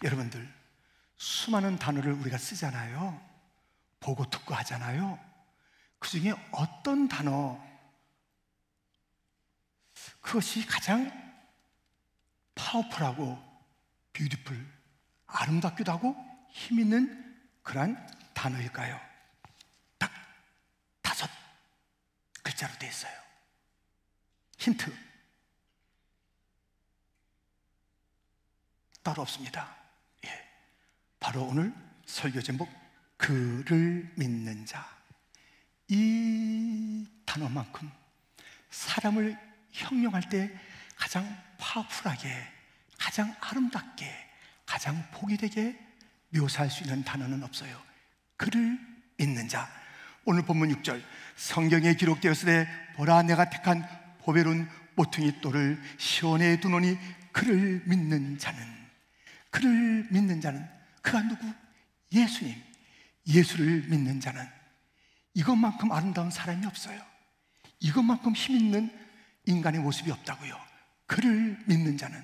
여러분들, 수많은 단어를 우리가 쓰잖아요. 보고 듣고 하잖아요. 그 중에 어떤 단어, 그것이 가장 파워풀하고 뷰티풀, 아름답기도 하고 힘있는 그런 단어일까요? 딱 5글자로 되어 있어요. 힌트 따로 없습니다. 바로 오늘 설교 제목, 그를 믿는 자. 이 단어만큼 사람을 형용할 때 가장 파워풀하게, 가장 아름답게, 가장 복이 되게 묘사할 수 있는 단어는 없어요. 그를 믿는 자. 오늘 본문 6절, 성경에 기록되었으되 보라 내가 택한 보배로운 모퉁이 돌을 시온에 두노니 그를 믿는 자는, 그를 믿는 자는, 그가 누구? 예수님. 예수를 믿는 자는 이것만큼 아름다운 사람이 없어요. 이것만큼 힘있는 인간의 모습이 없다고요. 그를 믿는 자는,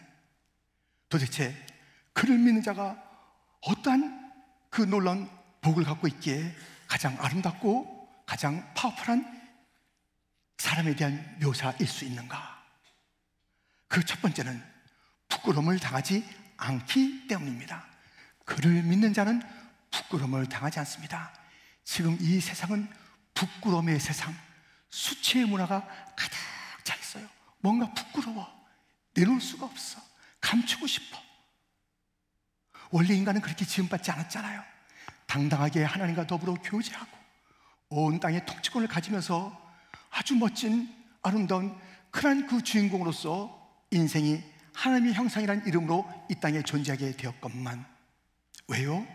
도대체 그를 믿는 자가 어떠한 그 놀라운 복을 갖고 있기에 가장 아름답고 가장 파워풀한 사람에 대한 묘사일 수 있는가? 그 첫 번째는 부끄러움을 당하지 않기 때문입니다. 그를 믿는 자는 부끄러움을 당하지 않습니다. 지금 이 세상은 부끄러움의 세상, 수치의 문화가 가득 차 있어요. 뭔가 부끄러워, 내놓을 수가 없어, 감추고 싶어. 원래 인간은 그렇게 지음받지 않았잖아요. 당당하게 하나님과 더불어 교제하고 온 땅의 통치권을 가지면서 아주 멋진 아름다운 그런 그 주인공으로서 인생이 하나님의 형상이라는 이름으로 이 땅에 존재하게 되었건만, 왜요?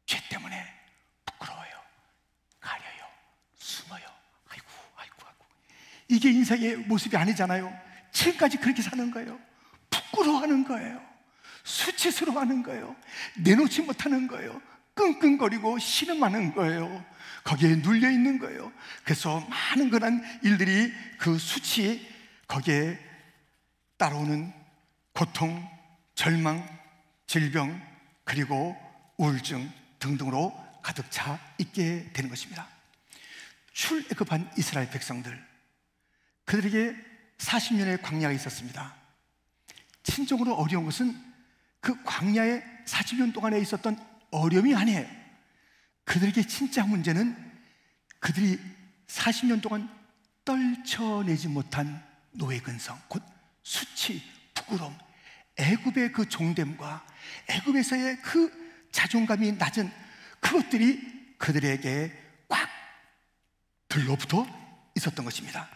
죄 때문에 부끄러워요, 가려요, 숨어요. 아이고. 이게 인생의 모습이 아니잖아요. 지금까지 그렇게 사는 거예요. 부끄러워하는 거예요. 수치스러워하는 거예요. 내놓지 못하는 거예요. 끙끙거리고 신음하는 거예요. 거기에 눌려 있는 거예요. 그래서 많은 그런 일들이 그 수치, 거기에 따라오는 고통, 절망, 질병, 그리고 우울증 등등으로 가득 차 있게 되는 것입니다. 출애굽한 이스라엘 백성들, 그들에게 40년의 광야가 있었습니다. 진정으로 어려운 것은 그 광야에 40년 동안에 있었던 어려움이 아니에요. 그들에게 진짜 문제는 그들이 40년 동안 떨쳐내지 못한 노예근성, 곧 수치, 부끄러움, 애굽의 그 종됨과 애굽에서의 그 자존감이 낮은 그것들이 그들에게 꽉 들러붙어 있었던 것입니다.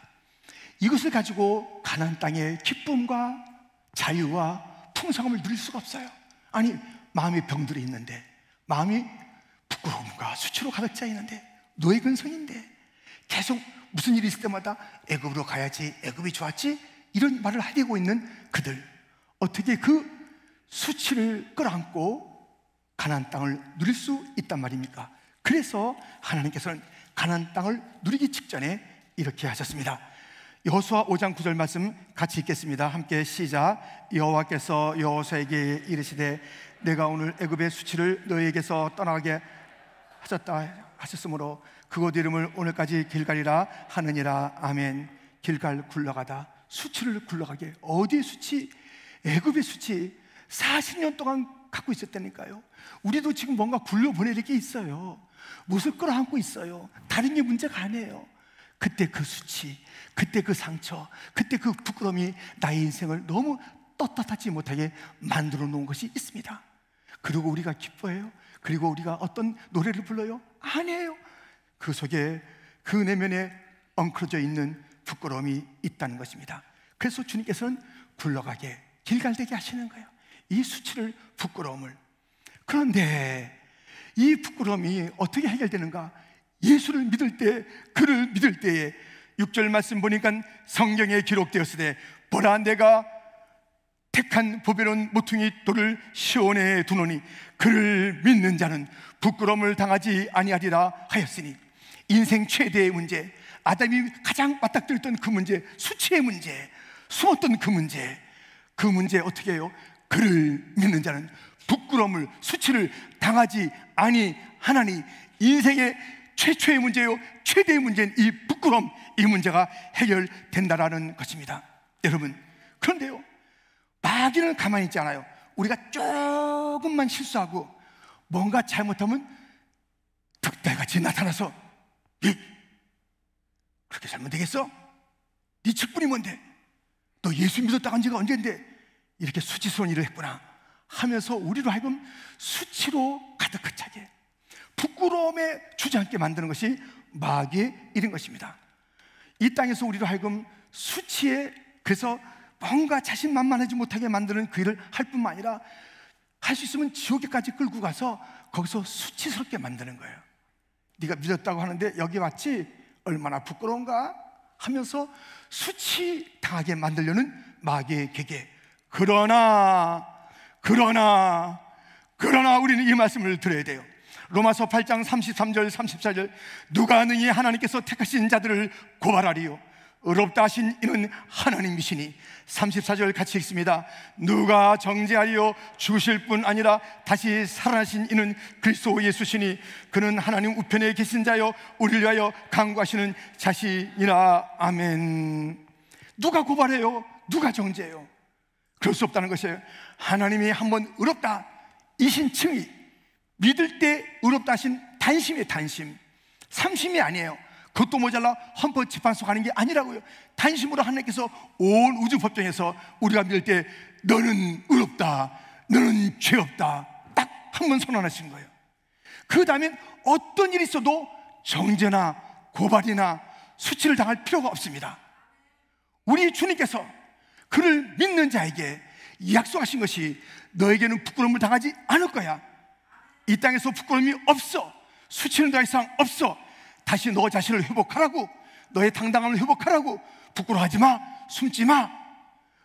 이것을 가지고 가나안 땅의 기쁨과 자유와 풍성함을 누릴 수가 없어요. 아니, 마음이 병들어 있는데, 마음이 부끄러움과 수치로 가득 차 있는데, 노예 근성인데 계속 무슨 일이 있을 때마다 애굽으로 가야지, 애굽이 좋았지, 이런 말을 하고 있는 그들, 어떻게 그 수치를 끌어안고 가나안 땅을 누릴 수 있단 말입니까? 그래서 하나님께서는 가나안 땅을 누리기 직전에 이렇게 하셨습니다. 여호수아 5장 9절 말씀 같이 읽겠습니다. 함께 시작. 여호와께서 여호수아에게 이르시되 내가 오늘 애굽의 수치를 너희에게서 떠나게 하셨으므로 그곳 이름을 오늘까지 길갈이라 하느니라. 아멘. 길갈 굴러가다, 수치를 굴러가게. 어디의 수치? 애굽의 수치. 40년 동안 갖고 있었다니까요. 우리도 지금 뭔가 굴려보낼 게 있어요. 무엇을 끌어안고 있어요. 다른 게 문제가 아니에요. 그때 그 수치, 그때 그 상처, 그때 그 부끄러움이 나의 인생을 너무 떳떳하지 못하게 만들어 놓은 것이 있습니다. 그리고 우리가 기뻐해요? 그리고 우리가 어떤 노래를 불러요? 아니에요. 그 속에 그 내면에 엉클어져 있는 부끄러움이 있다는 것입니다. 그래서 주님께서는 굴러가게, 길갈되게 하시는 거예요. 이 수치를, 부끄러움을. 그런데 이 부끄러움이 어떻게 해결되는가? 예수를 믿을 때, 그를 믿을 때에 6절 말씀 보니까 성경에 기록되었으되 보라 내가 택한 보배로운 모퉁이 돌을 시온에 두노니 그를 믿는 자는 부끄러움을 당하지 아니하리라 하였으니, 인생 최대의 문제, 아담이 가장 맞닥뜨렸던 그 문제, 수치의 문제, 숨었던 그 문제 어떻게 해요? 그를 믿는 자는 부끄러움을, 수치를 당하지 아니하나니. 인생의 최초의 문제요, 최대의 문제인 이 부끄러움, 이 문제가 해결된다라는 것입니다. 여러분, 그런데요, 마귀는 가만히 있지 않아요. 우리가 조금만 실수하고 뭔가 잘못하면 득달같이 나타나서, 그렇게 살면 되겠어? 네 직분이 뭔데? 너 예수 믿었다 한 지가 언젠데 이렇게 수치스러운 일을 했구나 하면서 우리로 하여금 수치로 가득 차게, 부끄러움에 주저앉게 만드는 것이 마귀의 일인 것입니다. 이 땅에서 우리로 하여금 수치에, 그래서 뭔가 자신만만하지 못하게 만드는 그 일을 할 뿐만 아니라 할 수 있으면 지옥에까지 끌고 가서 거기서 수치스럽게 만드는 거예요. 네가 믿었다고 하는데 여기 왔지? 얼마나 부끄러운가? 하면서 수치 당하게 만들려는 마귀의 계계. 그러나 우리는 이 말씀을 들어야 돼요. 로마서 8장 33절 34절, 누가 능히 하나님께서 택하신 자들을 고발하리요? 의롭다 하신 이는 하나님이시니. 34절 같이 읽습니다. 누가 정죄하리요? 죽으실 뿐 아니라 다시 살아나신 이는 그리스도 예수시니 그는 하나님 우편에 계신 자요 우리를 위하여 간구하시는 자시니라. 아멘. 누가 고발해요? 누가 정죄해요? 그럴 수 없다는 것이에요. 하나님이 한번 의롭다 이신 칭의, 믿을 때 의롭다 하신 단심이에요. 단심, 삼심이 아니에요. 그것도 모자라 헌법재판소 가는 게 아니라고요. 단심으로 하나님께서 온 우주 법정에서 우리가 믿을 때 너는 의롭다, 너는 죄 없다, 딱 한 번 선언하신 거예요. 그 다음엔 어떤 일이 있어도 정죄나 고발이나 수치를 당할 필요가 없습니다. 우리 주님께서 그를 믿는 자에게 약속하신 것이 너에게는 부끄러움을 당하지 않을 거야. 이 땅에서 부끄러움이 없어. 수치는 더 이상 없어. 다시 너 자신을 회복하라고, 너의 당당함을 회복하라고. 부끄러워하지 마, 숨지 마.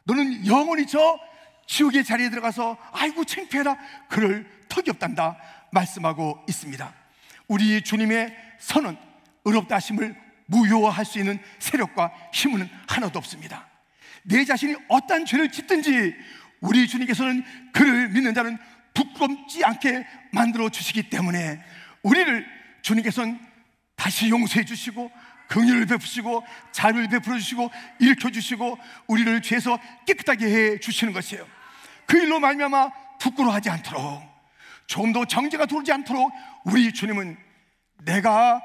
너는 영원히 저 지옥의 자리에 들어가서 아이고 창피해라, 그럴 턱이 없단다 말씀하고 있습니다. 우리 주님의 선언, 의롭다 하심을 무효화할 수 있는 세력과 힘은 하나도 없습니다. 내 자신이 어떠한 죄를 짓든지 우리 주님께서는 그를 믿는 자는 부끄럽지 않게 만들어 주시기 때문에 우리를 주님께서는 다시 용서해 주시고 긍휼을 베푸시고 자비를 베풀어 주시고 일으켜 주시고 우리를 죄에서 깨끗하게 해 주시는 것이에요. 그 일로 말미암아 부끄러워하지 않도록, 조금 더 정죄가 들어오지 않도록 우리 주님은 내가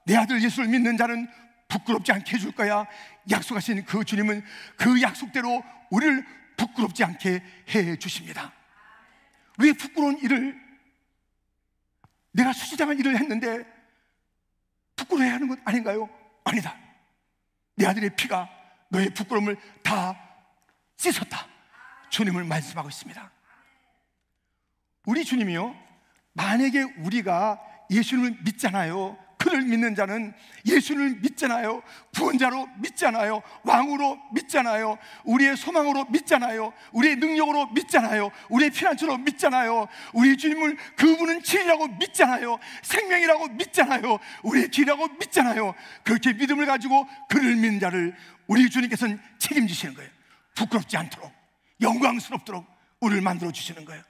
내 아들 예수를 믿는 자는 부끄럽지 않게 해줄 거야 약속하신 그 주님은 그 약속대로 우리를 부끄럽지 않게 해 주십니다. 왜 부끄러운 일을, 내가 수치당한 일을 했는데 부끄러워해야 하는 것 아닌가요? 아니다. 내 아들의 피가 너의 부끄러움을 다 씻었다, 주님을 말씀하고 있습니다. 우리 주님이요, 만약에 우리가 예수님을 믿잖아요. 그를 믿는 자는 예수를 믿잖아요. 구원자로 믿잖아요. 왕으로 믿잖아요. 우리의 소망으로 믿잖아요. 우리의 능력으로 믿잖아요. 우리의 피난처로 믿잖아요. 우리 주님을, 그분은 진리라고 믿잖아요. 생명이라고 믿잖아요. 우리의 길이라고 믿잖아요. 그렇게 믿음을 가지고 그를 믿는 자를 우리 주님께서는 책임지시는 거예요. 부끄럽지 않도록, 영광스럽도록 우리를 만들어 주시는 거예요.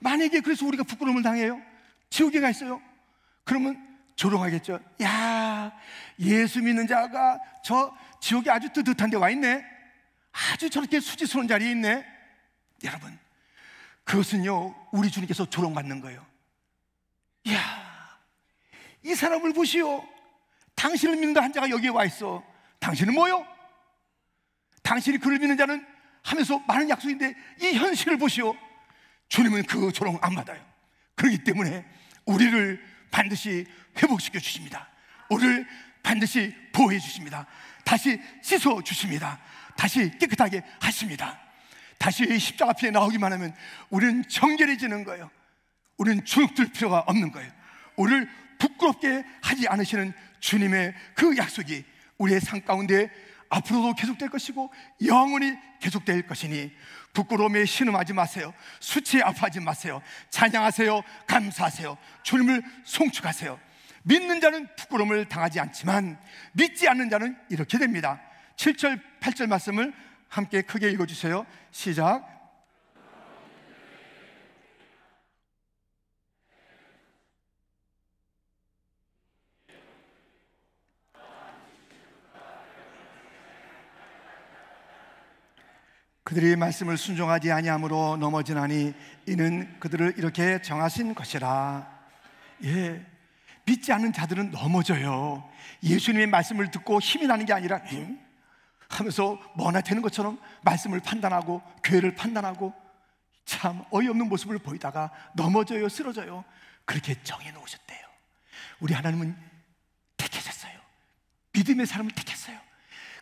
만약에 그래서 우리가 부끄러움을 당해요, 지옥에 가 있어요, 그러면 조롱하겠죠. 야, 예수 믿는 자가 저 지옥에 아주 뜨뜻한 데 와 있네, 아주 저렇게 수치스러운 자리에 있네. 여러분, 그것은요 우리 주님께서 조롱받는 거예요. 야, 이 사람을 보시오. 당신을 믿는 한 자가 여기에 와 있어. 당신은 뭐요? 당신이 그를 믿는 자는 하면서 많은 약속인데 이 현실을 보시오. 주님은 그 조롱 안 받아요. 그렇기 때문에 우리를 반드시 회복시켜 주십니다. 우리를 반드시 보호해 주십니다. 다시 씻어 주십니다. 다시 깨끗하게 하십니다. 다시 십자가 앞에 나오기만 하면 우리는 정결해지는 거예요. 우리는 주눅들 필요가 없는 거예요. 우리를 부끄럽게 하지 않으시는 주님의 그 약속이 우리의 삶 가운데 앞으로도 계속될 것이고 영원히 계속될 것이니 부끄러움에 신음하지 마세요. 수치에 아파하지 마세요. 찬양하세요. 감사하세요. 주님을 송축하세요. 믿는 자는 부끄러움을 당하지 않지만 믿지 않는 자는 이렇게 됩니다. 7절 8절 말씀을 함께 크게 읽어주세요. 시작. 그들이 말씀을 순종하지 아니함으로 넘어지나니 이는 그들을 이렇게 정하신 것이라. 예, 믿지 않는 자들은 넘어져요. 예수님의 말씀을 듣고 힘이 나는 게 아니라 하면서 뭐나 되는 것처럼 말씀을 판단하고 교회를 판단하고 참 어이없는 모습을 보이다가 넘어져요, 쓰러져요. 그렇게 정해놓으셨대요. 우리 하나님은 택하셨어요. 믿음의 사람을 택했어요.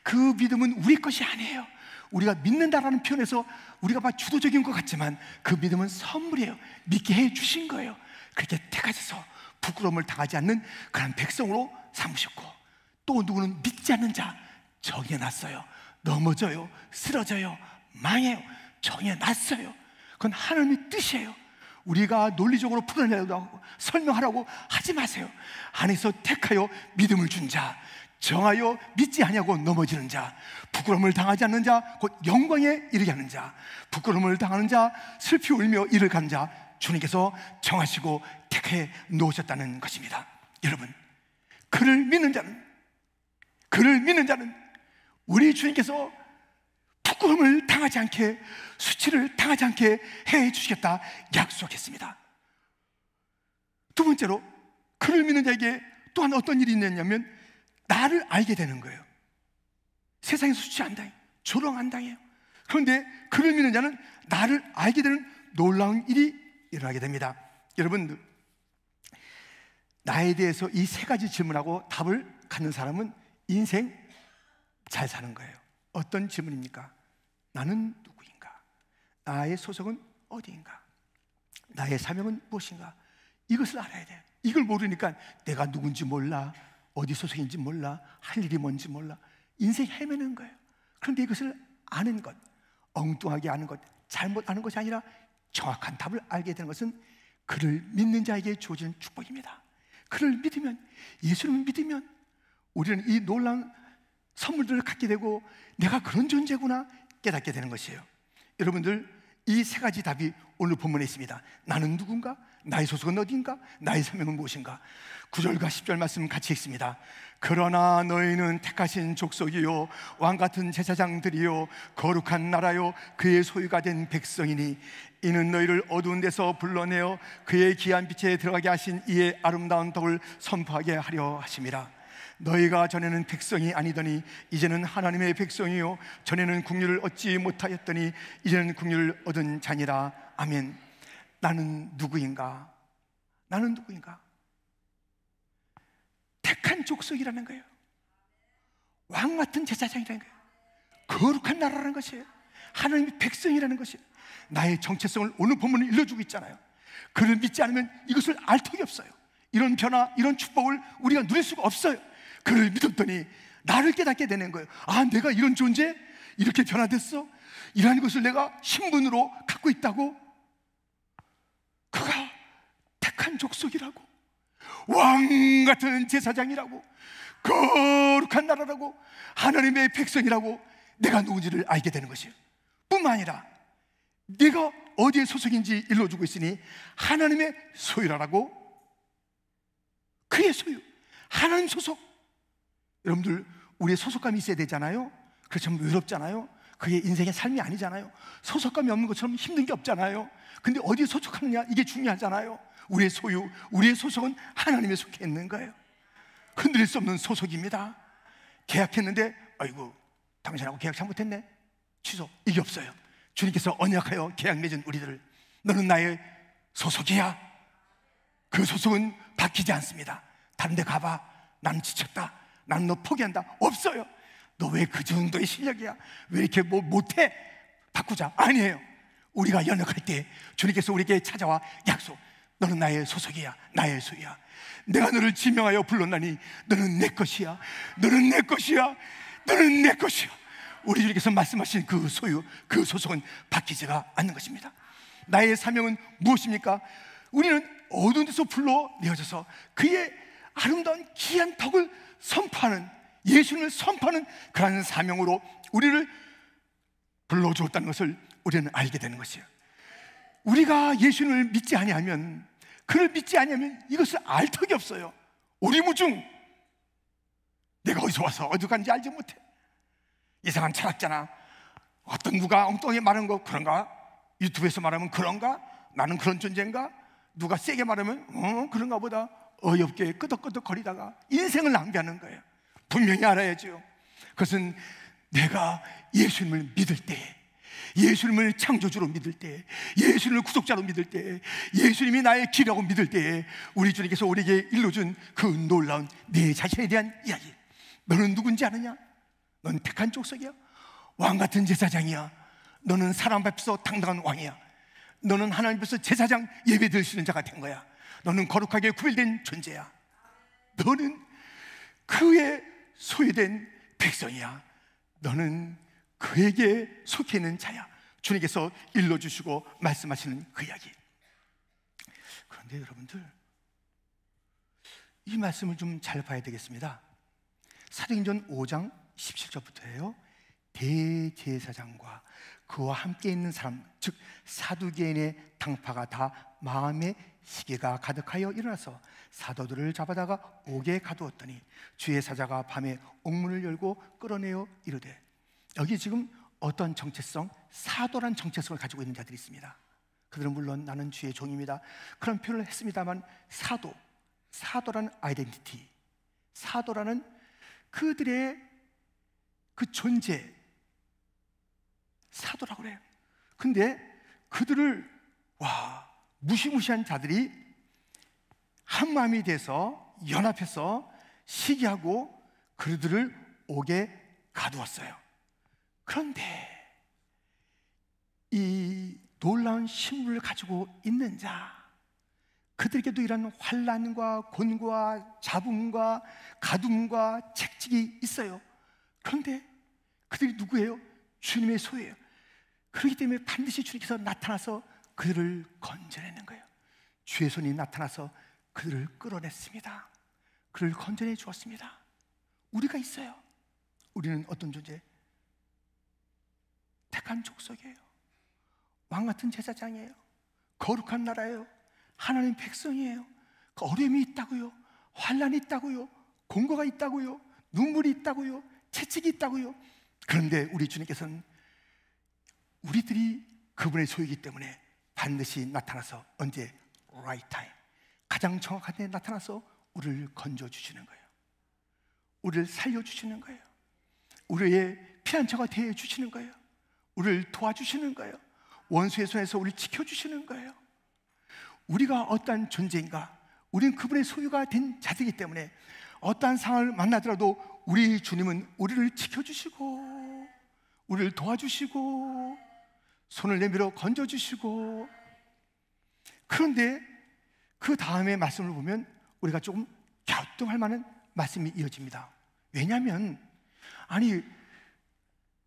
그 믿음은 우리 것이 아니에요. 우리가 믿는다라는 표현에서 우리가 막 주도적인 것 같지만 그 믿음은 선물이에요. 믿게 해주신 거예요. 그렇게 택하셔서 부끄러움을 당하지 않는 그런 백성으로 삼으셨고, 또 누구는 믿지 않는 자 정해놨어요. 넘어져요, 쓰러져요, 망해요. 정해놨어요. 그건 하나님의 뜻이에요. 우리가 논리적으로 풀어내려고 하고 설명하라고 하지 마세요. 안에서 택하여 믿음을 준 자, 정하여 믿지 아니하고 넘어지는 자, 부끄러움을 당하지 않는 자, 곧 영광에 이르게 하는 자, 부끄러움을 당하는 자, 슬피 울며 이를 간 자, 주님께서 정하시고 택해 놓으셨다는 것입니다. 여러분, 그를 믿는 자는 우리 주님께서 부끄러움을 당하지 않게, 수치를 당하지 않게 해 주시겠다 약속했습니다. 두 번째로, 그를 믿는 자에게 또한 어떤 일이 있느냐면 나를 알게 되는 거예요. 세상에서 수치 안 당해요. 조롱 안 당해요. 그런데 그를 믿는 자는 나를 알게 되는 놀라운 일이 일어나게 됩니다. 여러분, 나에 대해서 이 세 가지 질문하고 답을 갖는 사람은 인생 잘 사는 거예요. 어떤 질문입니까? 나는 누구인가? 나의 소속은 어디인가? 나의 사명은 무엇인가? 이것을 알아야 돼요. 이걸 모르니까 내가 누군지 몰라, 어디 소속인지 몰라, 할 일이 뭔지 몰라, 인생 헤매는 거예요. 그런데 이것을 아는 것, 엉뚱하게 아는 것, 잘못 아는 것이 아니라 정확한 답을 알게 되는 것은 그를 믿는 자에게 주어지는 축복입니다. 그를 믿으면, 예수님을 믿으면 우리는 이 놀라운 선물들을 갖게 되고 내가 그런 존재구나 깨닫게 되는 것이에요. 여러분들, 이 세 가지 답이 오늘 본문에 있습니다. 나는 누군가? 나의 소속은 어디인가? 나의 사명은 무엇인가? 9절과 10절 말씀 같이 읽습니다. 그러나 너희는 택하신 족속이요 왕같은 제사장들이요 거룩한 나라요 그의 소유가 된 백성이니 이는 너희를 어두운 데서 불러내어 그의 귀한 빛에 들어가게 하신 이의 아름다운 덕을 선포하게 하려 하심이라. 너희가 전에는 백성이 아니더니 이제는 하나님의 백성이요 전에는 국률을 얻지 못하였더니 이제는 국률을 얻은 자니라. 아멘. 나는 누구인가? 나는 누구인가? 택한 족속이라는 거예요. 왕 같은 제사장이라는 거예요. 거룩한 나라라는 것이에요. 하나님의 백성이라는 것이에요. 나의 정체성을 오늘 본문을 일러주고 있잖아요. 그를 믿지 않으면 이것을 알 턱이 없어요. 이런 변화, 이런 축복을 우리가 누릴 수가 없어요. 그를 믿었더니 나를 깨닫게 되는 거예요. 아, 내가 이런 존재? 이렇게 변화됐어? 이러한 것을 내가 신분으로 갖고 있다고? 그가 택한 족속이라고, 왕 같은 제사장이라고, 거룩한 나라라고, 하나님의 백성이라고 내가 누군지를 알게 되는 것이에요. 뿐만 아니라 내가 어디에 소속인지 일러주고 있으니 하나님의 소유라고. 그의 소유, 하나님 소속. 여러분들, 우리의 소속감이 있어야 되잖아요. 그렇지만 외롭잖아요. 그게 인생의 삶이 아니잖아요. 소속감이 없는 것처럼 힘든 게 없잖아요. 근데 어디에 소속하느냐, 이게 중요하잖아요. 우리의 소유, 우리의 소속은 하나님에 속해 있는 거예요. 흔들릴 수 없는 소속입니다. 계약했는데 아이고 당신하고 계약 잘못했네, 취소. 이게 없어요. 주님께서 언약하여 계약 맺은 우리들을, 너는 나의 소속이야. 그 소속은 바뀌지 않습니다. 다른 데 가봐, 나는 지쳤다, 나는 너 포기한다, 없어요. 너 왜 그 정도의 실력이야? 왜 이렇게 뭐 못해? 바꾸자. 아니에요. 우리가 연약할 때 주님께서 우리에게 찾아와 약속, 너는 나의 소속이야, 나의 소유야. 내가 너를 지명하여 불렀나니 너는 내 것이야, 너는 내 것이야, 너는 내 것이야. 우리 주님께서 말씀하신 그 소유, 그 소속은 바뀌지가 않는 것입니다. 나의 사명은 무엇입니까? 우리는 어두운 데서 불러내어져서 그의 아름다운 귀한 덕을 선포하는, 예수님을 선포하는 그러한 사명으로 우리를 불러주었다는 것을 우리는 알게 되는 것이에요. 우리가 예수님을 믿지 아니하면, 그를 믿지 아니하면 이것을 알 턱이 없어요. 오리무중. 내가 어디서 와서 어디 가는지 알지 못해. 이상한 철학자나 어떤 누가 엉뚱하게 말하는 거 그런가? 유튜브에서 말하면 그런가? 나는 그런 존재인가? 누가 세게 말하면 그런가 보다 어이없게 끄덕끄덕 거리다가 인생을 낭비하는 거예요. 분명히 알아야죠. 그것은 내가 예수님을 믿을 때, 예수님을 창조주로 믿을 때, 예수님을 구속자로 믿을 때, 예수님이 나의 길이라고 믿을 때 우리 주님께서 우리에게 일러준 그 놀라운 내 자신에 대한 이야기. 너는 누군지 아느냐? 넌 택한 족속이야. 왕같은 제사장이야. 너는 사람 앞에서 당당한 왕이야. 너는 하나님 앞에서 제사장 예배 드릴 수 있는 자가 된 거야. 너는 거룩하게 구별된 존재야. 너는 그의 소유된 백성이야. 너는 그에게 속해 있는 자야. 주님께서 일러주시고 말씀하시는 그 이야기. 그런데 여러분들, 이 말씀을 좀 잘 봐야 되겠습니다. 사도행전 5장 17절부터예요. 대제사장과 그와 함께 있는 사람, 즉 사두개인의 당파가 다 마음에 시기가 가득하여 일어나서 사도들을 잡아다가 옥에 가두었더니 주의 사자가 밤에 옥문을 열고 끌어내어 이르되. 여기 지금 어떤 정체성, 사도란 정체성을 가지고 있는 자들이 있습니다. 그들은 물론 나는 주의 종입니다, 그런 표현을 했습니다만 사도라는 아이덴티티, 사도라는 그들의 그 존재, 사도라고 그래요. 근데 그들을 무시무시한 자들이 한마음이 돼서 연합해서 시기하고 그들을 옥에 가두었어요. 그런데 이 놀라운 신분을 가지고 있는 자, 그들에게도 이런 환난과 곤고와 잡음과 가둠과 책직이 있어요. 그런데 그들이 누구예요? 주님의 소유예요. 그렇기 때문에 반드시 주님께서 나타나서 그들을 건져내는 거예요. 주의 손이 나타나서 그들을 끌어냈습니다. 그를 건져내 주었습니다. 우리가 있어요. 우리는 어떤 존재? 택한 족속이에요. 왕같은 제사장이에요. 거룩한 나라예요. 하나님 백성이에요. 그 어려움이 있다고요, 환난이 있다고요, 공고가 있다고요, 눈물이 있다고요, 채찍이 있다고요. 그런데 우리 주님께서는 우리들이 그분의 소유이기 때문에 반드시 나타나서 언제? right time, 가장 정확한 데 나타나서 우리를 건져주시는 거예요. 우리를 살려주시는 거예요. 우리의 피난처가 되어주시는 거예요. 우리를 도와주시는 거예요. 원수의 손에서 우리를 지켜주시는 거예요. 우리가 어떠한 존재인가? 우리는 그분의 소유가 된 자들이기 때문에 어떠한 상황을 만나더라도 우리 주님은 우리를 지켜주시고 우리를 도와주시고 손을 내밀어 건져주시고. 그런데 그 다음에 말씀을 보면 우리가 조금 갸우뚱할 만한 말씀이 이어집니다. 왜냐하면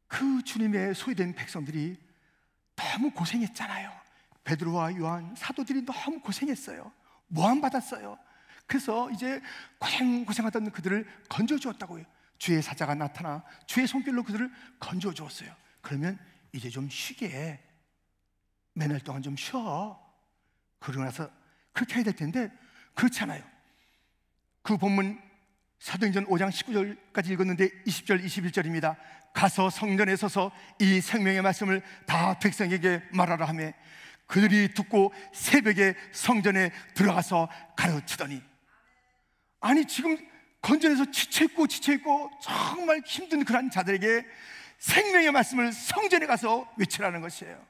그 주님의 소유된 백성들이 너무 고생했잖아요. 베드로와 요한 사도들이 너무 고생했어요. 모함받았어요. 그래서 이제 고생하던 그들을 건져주었다고요. 주의 사자가 나타나 주의 손길로 그들을 건져주었어요. 그러면 이제 좀 쉬게, 몇 날 동안 좀 쉬어. 그러고 나서 그렇게 해야 될 텐데 그렇지 않아요. 그 본문 사도행전 5장 19절까지 읽었는데 20절 21절입니다. 가서 성전에 서서 이 생명의 말씀을 다 백성에게 말하라 하며 그들이 듣고 새벽에 성전에 들어가서 가르치더니. 지금 건전에서 지쳐있고 정말 힘든 그런 자들에게 생명의 말씀을 성전에 가서 외치라는 것이에요.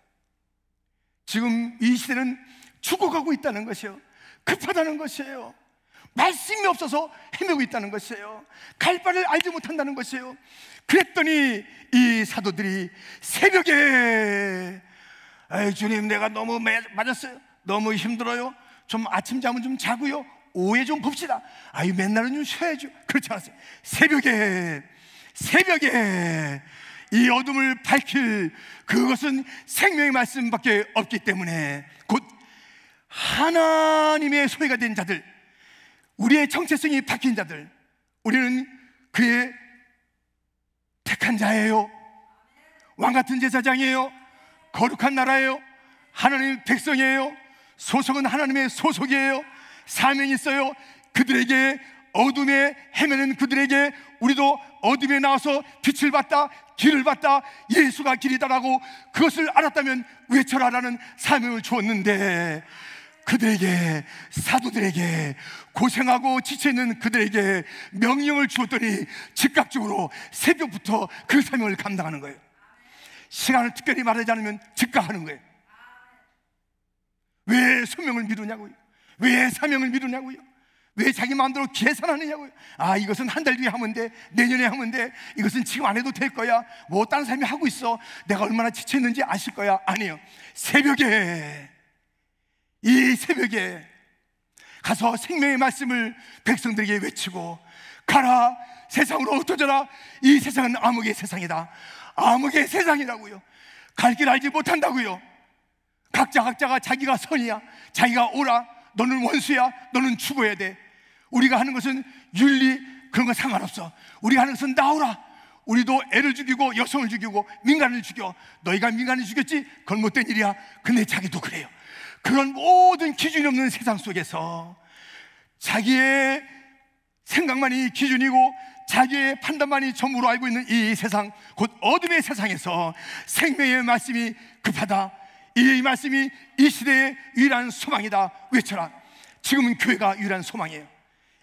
지금 이 시대는 죽어가고 있다는 것이에요. 급하다는 것이에요. 말씀이 없어서 헤매고 있다는 것이에요. 갈 바를 알지 못한다는 것이에요. 그랬더니 이 사도들이 새벽에 주님, 내가 너무 맞았어요. 너무 힘들어요. 좀 아침잠은 좀 자고요. 오후에 좀 봅시다. 맨날은 좀 쉬어야죠. 그렇지 않았어요. 새벽에 이 어둠을 밝힐 그것은 생명의 말씀밖에 없기 때문에 곧 하나님의 소유가 된 자들, 우리의 정체성이 바뀐 자들, 우리는 그의 택한 자예요. 왕같은 제사장이에요. 거룩한 나라예요. 하나님의 백성이에요. 소속은 하나님의 소속이에요. 사명이 있어요. 그들에게 어둠에 헤매는 그들에게 우리도 어둠에 나와서 빛을 받다, 길을 받다, 예수가 길이다라고 그것을 알았다면 외쳐라라는 사명을 주었는데, 그들에게, 사도들에게, 고생하고 지쳐있는 그들에게 명령을 주었더니 즉각적으로 새벽부터 그 사명을 감당하는 거예요. 시간을 특별히 말하지 않으면 즉각하는 거예요. 왜 소명을 미루냐고요? 왜 사명을 미루냐고요? 왜 자기 마음대로 계산하느냐고요? 아, 이것은 한 달 뒤에 하면 돼, 내년에 하면 돼, 이것은 지금 안 해도 될 거야, 뭐 다른 사람이 하고 있어, 내가 얼마나 지쳤는지 아실 거야. 아니에요. 새벽에, 이 새벽에 가서 생명의 말씀을 백성들에게 외치고, 가라, 세상으로 흩어져라. 이 세상은 암흑의 세상이다. 암흑의 세상이라고요. 갈 길 알지 못한다고요. 각자가 자기가 선이야, 자기가 옳아, 너는 원수야, 너는 죽어야 돼. 우리가 하는 것은 윤리 그런 거 상관없어. 우리가 하는 것은 나오라. 우리도 애를 죽이고 여성을 죽이고 민간을 죽여. 너희가 민간을 죽였지? 그건 못된 일이야. 근데 자기도 그래요. 그런 모든 기준이 없는 세상 속에서 자기의 생각만이 기준이고 자기의 판단만이 전부로 알고 있는 이 세상, 곧 어둠의 세상에서 생명의 말씀이 급하다. 이 말씀이 이 시대의 유일한 소망이다. 외쳐라. 지금은 교회가 유일한 소망이에요.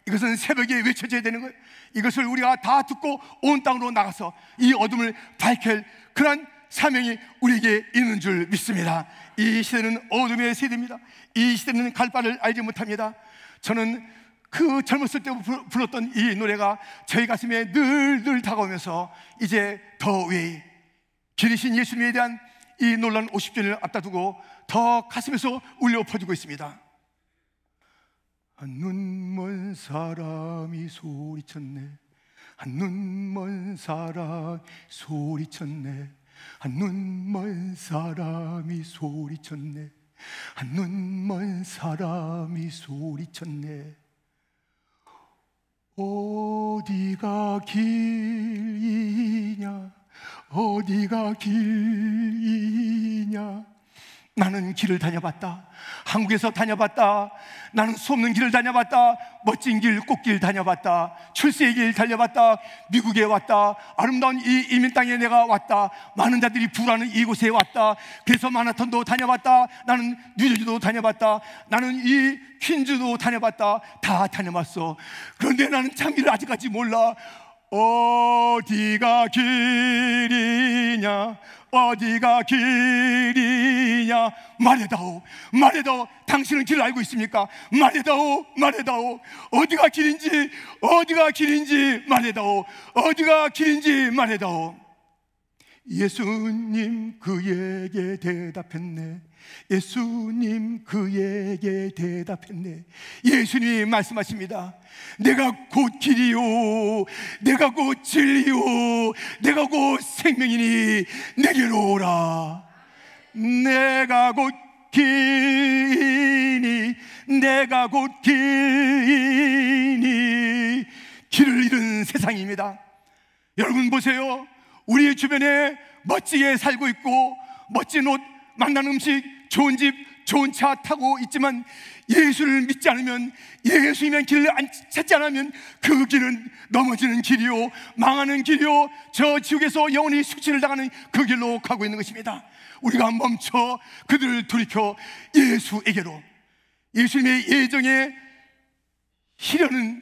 이것은 새벽에 외쳐져야 되는 거예요. 이것을 우리가 다 듣고 온 땅으로 나가서 이 어둠을 밝힐 그런 사명이 우리에게 있는 줄 믿습니다. 이 시대는 어둠의 세대입니다. 이 시대는 갈 바를 알지 못합니다. 저는 그 젊었을 때 불렀던 이 노래가 저희 가슴에 늘 다가오면서 이제 더 왜 길이신 예수님에 대한 이 놀라운 50주년을 앞다두고 더 가슴에서 울려 퍼지고 있습니다. 한눈 먼 사람이 소리쳤네. 한눈 먼 사람이 소리쳤네. 한눈 먼 사람이 소리쳤네. 한눈 먼 사람이 소리쳤네. 어디가 길이냐, 어디가 길이냐. 나는 길을 다녀봤다. 한국에서 다녀봤다. 나는 수없는 길을 다녀봤다. 멋진 길, 꽃길 다녀봤다. 출세의 길 달려봤다. 미국에 왔다. 아름다운 이 이민 땅에 내가 왔다. 많은 자들이 부라는 이곳에 왔다. 그래서 마나톤도 다녀봤다. 나는 뉴저지도 다녀봤다. 나는 이 퀸즈도 다녀봤다. 다 다녀봤어. 그런데 나는 참기를 아직까지 몰라. 어디가 길이냐, 어디가 길이냐. 말해다오, 말해다오. 당신은 길을 알고 있습니까? 말해다오, 말해다오. 어디가 길인지, 어디가 길인지 말해다오. 어디가 길인지 말해다오. 예수님 그에게 대답했네. 예수님 그에게 대답했네. 예수님이 말씀하십니다. 내가 곧 길이요, 내가 곧 진리요, 내가 곧 생명이니 내게로 오라. 내가 곧 길이니, 내가 곧 길이니. 길을 잃은 세상입니다. 여러분 보세요. 우리 주변에 멋지게 살고 있고 멋진 옷, 맛난 음식, 좋은 집, 좋은 차 타고 있지만 예수를 믿지 않으면, 예수님의 길을 찾지 않으면 그 길은 넘어지는 길이요, 망하는 길이요, 저 지옥에서 영원히 수치를 당하는 그 길로 가고 있는 것입니다. 우리가 멈춰 그들을 돌이켜 예수에게로, 예수님의 예정에 희려는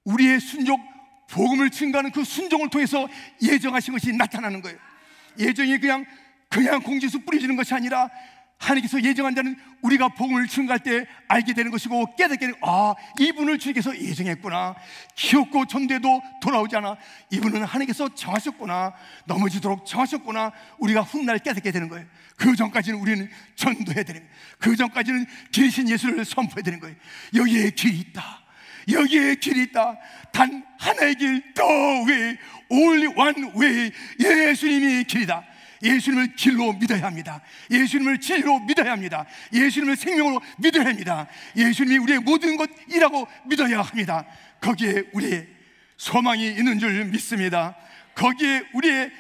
우리의 순종, 복음을 증거하는 그 순종을 통해서 예정하신 것이 나타나는 거예요. 예정이 그냥 공지수 뿌려주는 것이 아니라 하나님께서 예정한 자는 우리가 복음을 증거할 때 알게 되는 것이고 깨닫게 되는, 아, 이분을 주님께서 예정했구나. 기업고 전대도 돌아오지 않아. 이분은 하나님께서 정하셨구나. 넘어지도록 정하셨구나. 우리가 훗날 깨닫게 되는 거예요. 그 전까지는 우리는 전도해야 되는 거예요. 그 전까지는 길이신 예수를 선포해야 되는 거예요. 여기에 길이 있다. 여기에 길이 있다. 단 하나의 길, the way, only one way. 예수님이 길이다. 예수님을 길로 믿어야 합니다. 예수님을 진리로 믿어야 합니다. 예수님을 생명으로 믿어야 합니다. 예수님이 우리의 모든 것이라고 믿어야 합니다. 거기에 우리의 소망이 있는 줄 믿습니다. 거기에 우리의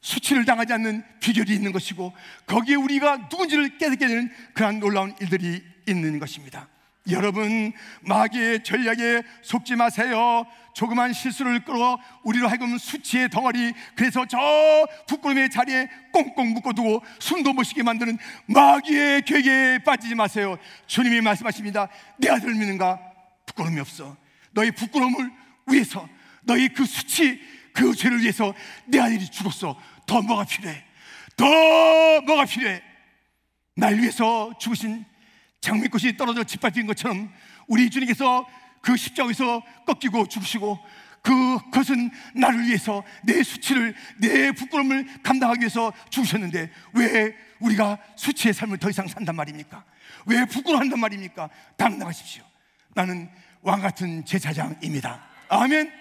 수치를 당하지 않는 비결이 있는 것이고, 거기에 우리가 누군지를 깨닫게 되는 그러한 놀라운 일들이 있는 것입니다. 여러분, 마귀의 전략에 속지 마세요. 조그만 실수를 끌어 우리로 하여금 수치의 덩어리, 그래서 저 부끄러움의 자리에 꽁꽁 묶어두고 숨도 못 쉬게 만드는 마귀의 계획에 빠지지 마세요. 주님이 말씀하십니다. 내 아들을 믿는가? 부끄러움이 없어. 너희 부끄러움을 위해서, 너희 그 수치, 그 죄를 위해서 내 아들이 죽었어. 더 뭐가 필요해? 더 뭐가 필요해? 날 위해서 죽으신 장미꽃이 떨어져 짓밟힌 것처럼 우리 주님께서 그 십자가에서 꺾이고 죽으시고, 그것은 나를 위해서, 내 수치를, 내 부끄러움을 감당하기 위해서 죽으셨는데 왜 우리가 수치의 삶을 더 이상 산단 말입니까? 왜 부끄러워한단 말입니까? 당당하십시오. 나는 왕같은 제사장입니다. 아멘.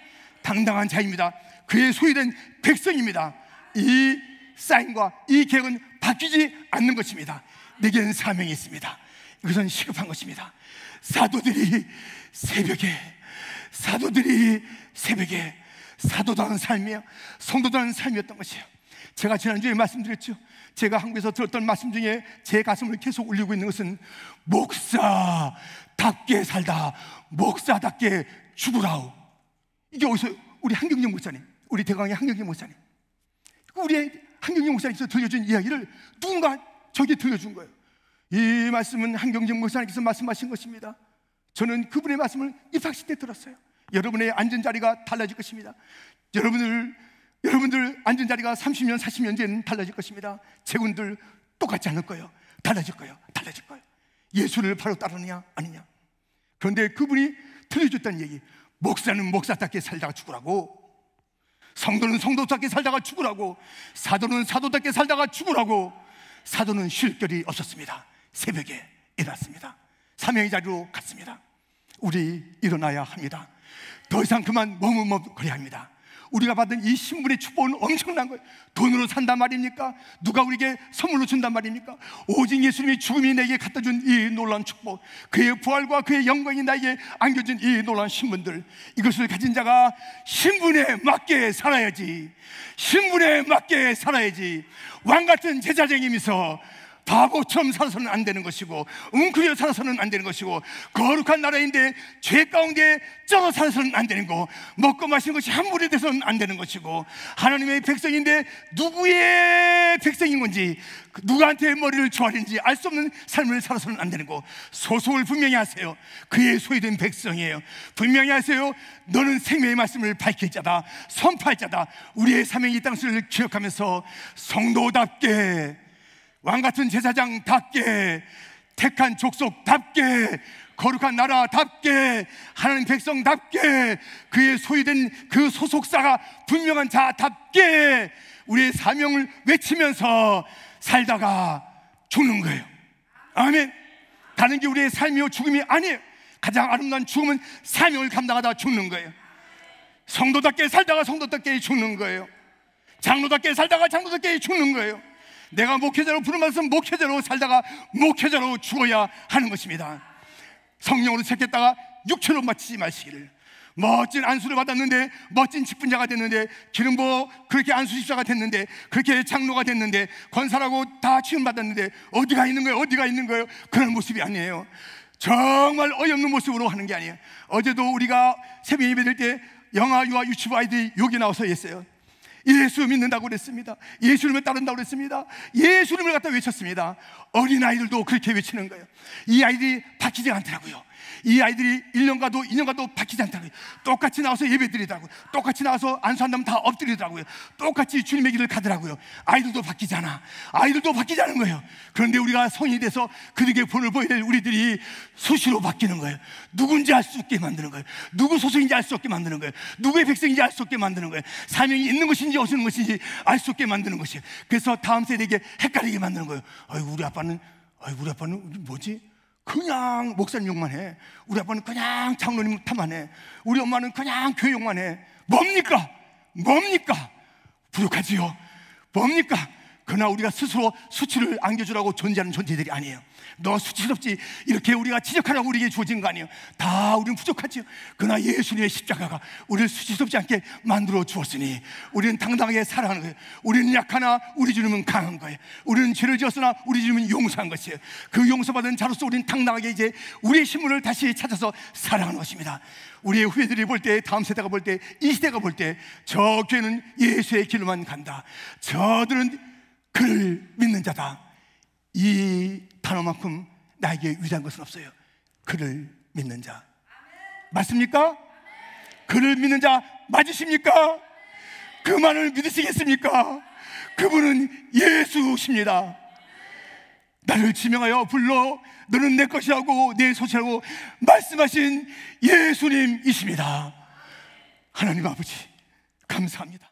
당당한 자입니다. 그의 소유된 백성입니다. 이 사인과 이 계획은 바뀌지 않는 것입니다. 내게는 사명이 있습니다. 이것은 시급한 것입니다. 사도들이 새벽에 사도다운 삶이에요. 성도다운 삶이었던 것이에요. 제가 지난주에 말씀드렸죠. 제가 한국에서 들었던 말씀 중에 제 가슴을 계속 울리고 있는 것은 목사답게 살다 목사답게 죽으라오. 이게 어디서? 우리 한경영 목사님, 우리 대강의 한경영 목사님, 우리 한경영 목사님께서 들려준 이야기를 누군가 저에게 들려준 거예요. 이 말씀은 한경영 목사님께서 말씀하신 것입니다. 저는 그분의 말씀을 입학식 때 들었어요. 여러분의 앉은 자리가 달라질 것입니다. 여러분들 앉은 자리가 30년, 40년 뒤에는 달라질 것입니다. 제군들 똑같지 않을 거예요. 달라질 거예요. 예수를 바로 따르느냐 아니냐. 그런데 그분이 들려줬다는 얘기, 목사는 목사답게 살다가 죽으라고, 성도는 성도답게 살다가 죽으라고, 사도는 사도답게 살다가 죽으라고. 사도는 쉴 겨를이 없었습니다. 새벽에 일어났습니다. 사명의 자리로 갔습니다. 우리 일어나야 합니다. 더 이상 그만 머뭇거려야 합니다. 우리가 받은 이 신분의 축복은 엄청난 거예요. 돈으로 산단 말입니까? 누가 우리에게 선물로 준단 말입니까? 오직 예수님이 죽음이 내게 갖다 준 이 놀라운 축복, 그의 부활과 그의 영광이 나에게 안겨준 이 놀라운 신분들, 이것을 가진 자가 신분에 맞게 살아야지. 왕같은 제사장이면서 바보처럼 살아서는 안 되는 것이고, 웅크려 살아서는 안 되는 것이고, 거룩한 나라인데 죄 가운데 쩔어 살아서는 안 되는 거, 먹고 마시는 것이 함부로 돼서는 안 되는 것이고, 하나님의 백성인데 누구의 백성인 건지, 누구한테 머리를 조아리는지 알 수 없는 삶을 살아서는 안 되는 거, 소속을 분명히 하세요. 그의 소유된 백성이에요. 분명히 하세요. 너는 생명의 말씀을 밝힐 자다, 선포할 자다. 우리의 사명이 이 땅을 기억하면서 성도답게, 왕같은 제사장답게, 택한 족속답게, 거룩한 나라답게, 하나님 백성답게, 그의 소유된 그 소속사가 분명한 자답게 우리의 사명을 외치면서 살다가 죽는 거예요. 아멘. 다른 게 우리의 삶이요 죽음이 아니에요. 가장 아름다운 죽음은 사명을 감당하다 죽는 거예요. 성도답게 살다가 성도답게 죽는 거예요. 장로답게 살다가 장로답게 죽는 거예요. 내가 목회자로 부름받아서 목회자로 살다가 목회자로 죽어야 하는 것입니다. 성령으로 택했다가 육체로 마치지 마시기를. 멋진 안수를 받았는데, 멋진 직분자가 됐는데, 기름 부어 그렇게 안수집사가 됐는데, 그렇게 장로가 됐는데, 권사라고 다 취임받았는데 어디가 있는 거예요? 그런 모습이 아니에요. 정말 어이없는 모습으로 하는 게 아니에요. 어제도 우리가 새벽 예배 될 때 영아, 유아, 유치부 아이들이 여기 나와서 했어요. 예수 믿는다고 그랬습니다. 예수님을 따른다고 그랬습니다. 예수님을 갖다 외쳤습니다. 어린아이들도 그렇게 외치는 거예요. 이 아이들이 바뀌지 않더라고요. 이 아이들이 1년 가도 2년 가도 바뀌지 않더라고요. 똑같이 나와서 예배 드리더라고요. 똑같이 나와서 안수한다면 다 엎드리더라고요. 똑같이 주님의 길을 가더라고요. 아이들도 바뀌지 않아. 아이들도 바뀌지 않은 거예요. 그런데 우리가 성인이 돼서 그들에게 본을 보여야 될 우리들이 수시로 바뀌는 거예요. 누군지 알 수 없게 만드는 거예요. 누구 소속인지 알 수 없게 만드는 거예요. 누구의 백성인지 알 수 없게 만드는 거예요. 사명이 있는 것인지 없는 것인지 알 수 없게 만드는 것이에요. 그래서 다음 세대에게 헷갈리게 만드는 거예요. 우리 아빠는 뭐지? 그냥 목사님 욕만 해. 우리 아빠는 그냥 장로님 탓만 해. 우리 엄마는 그냥 교회 욕만 해. 뭡니까? 부족하지요. 뭡니까? 그러나 우리가 스스로 수치를 안겨주라고 존재하는 존재들이 아니에요. 너 수치스럽지, 이렇게 우리가 지적하라고 우리에게 주어진 거 아니에요. 다 우리는 부족하지요. 그러나 예수님의 십자가가 우리를 수치스럽지 않게 만들어 주었으니 우리는 당당하게 살아가는 거예요. 우리는 약하나 우리 주님은 강한 거예요. 우리는 죄를 지었으나 우리 주님은 용서한 것이에요. 그 용서받은 자로서 우리는 당당하게 이제 우리의 신분을 다시 찾아서 살아가는 것입니다. 우리의 후배들이 볼 때, 다음 세대가 볼 때, 이 시대가 볼 때 저 교회는 예수의 길로만 간다, 저들은 그를 믿는 자다, 이 단어만큼 나에게 위대한 것은 없어요. 그를 믿는 자. 맞습니까? 그를 믿는 자 맞으십니까? 그만을 믿으시겠습니까? 그분은 예수십니다. 나를 지명하여 불러 너는 내 것이라고 내 소치라고 말씀하신 예수님이십니다. 하나님 아버지 감사합니다.